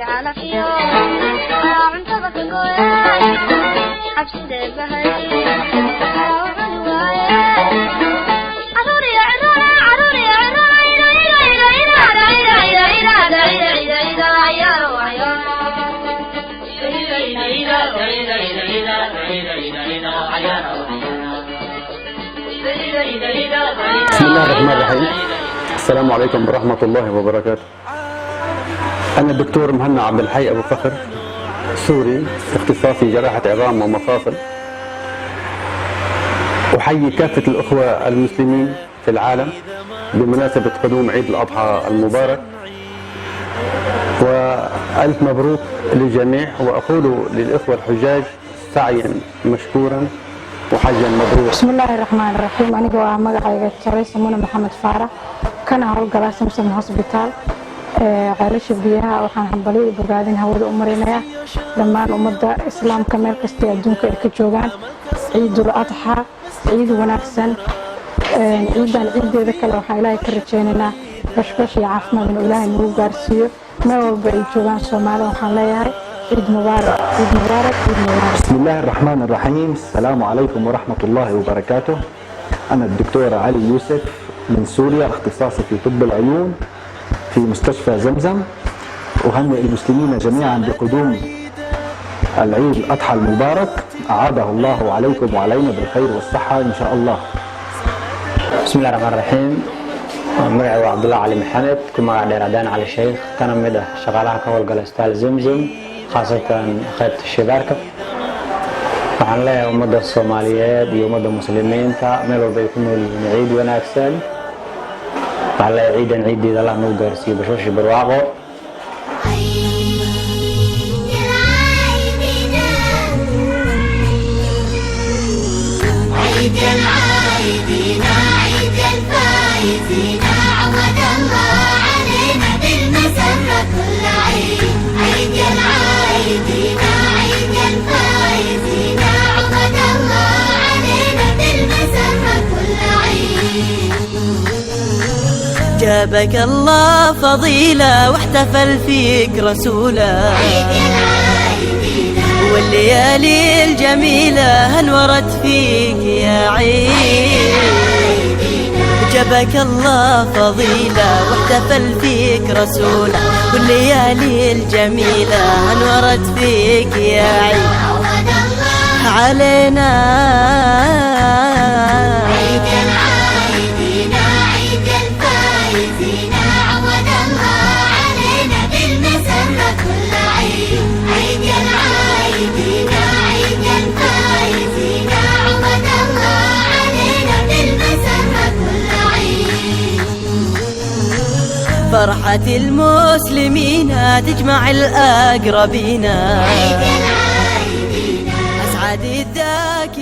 على فيو عم تبقى قوي حبس دبهي بسم الله الرحمن الرحيم. السلام عليكم ورحمة الله وبركاته. أنا الدكتور مهنا عبد الحي أبو فخر، سوري، اختصاصي جراحة عظام ومفاصل. أحيي كافة الأخوة المسلمين في العالم بمناسبة قدوم عيد الأضحى المبارك، وألف مبروك للجميع، وأقول للإخوة الحجاج سعيا مشكورا وحجا مبروك. بسم الله الرحمن الرحيم. أنا مقعي كرئيس منى محمد فارح، كان هرقلا سمسم هوسبيتال عرش بيها وحان حنبلي بقادين هود أمرينيا لما الأمة إسلام كمال كستي الدنك الكجوغان عيد الأضحى عيد ونكسن عيدان عيد ذكر وحا إلهي كرتشيننا بشبش يعافنا من إلهي نروب غارسيو ما وبعيد جوغان سومالي وحان ليهاي عيد مبارك عيد مبارك عيد مبارك. بسم الله الرحمن الرحيم. السلام عليكم ورحمة الله وبركاته. أنا الدكتور علي يوسف من سوريا، اختصاصي في طب العيون في مستشفى زمزم. أهنئ المسلمين جميعا بقدوم العيد الأضحى المبارك، أعاده الله عليكم وعلينا بالخير والصحة إن شاء الله. بسم الله الرحمن الرحيم. مقعي عبد الله علي محمد، كما ديرادان علي الشيخ، كان مده شغالها كهول استال زمزم خاصة خيط الشباركة. waxaan leeyahay ummadda Soomaaliyeed iyo ummadda muslimiinta meel walba ay ku nool yihiin ciid wanaagsan. waxaan leeyahay ciidan ciideeda Allah noo gaarsiiyo bashoosh barwaaqo. عيد العايدين عيد الفايزين عود الله علينا بالمسرة كل عيد. عيد العايدين عيد الفايزين عود الله علينا بالمسرة كل عيد. جابك الله فضيلة واحتفل فيك رسوله، والليالي الجميلة هنورت فيك يا عيد. جابك الله فضيلة واحتفل فيك رسوله، والليالي الجميلة هنورت فيك يا عيد علينا. عيد العايدين عيد الفايزين عود الله علينا بالمسرة كل عيد. عيد العايدين عيد الفايزين عود الله علينا بالمسرة كل عيد. فرحة المسلمين تجمع الأقربين، أسعد الذاكرين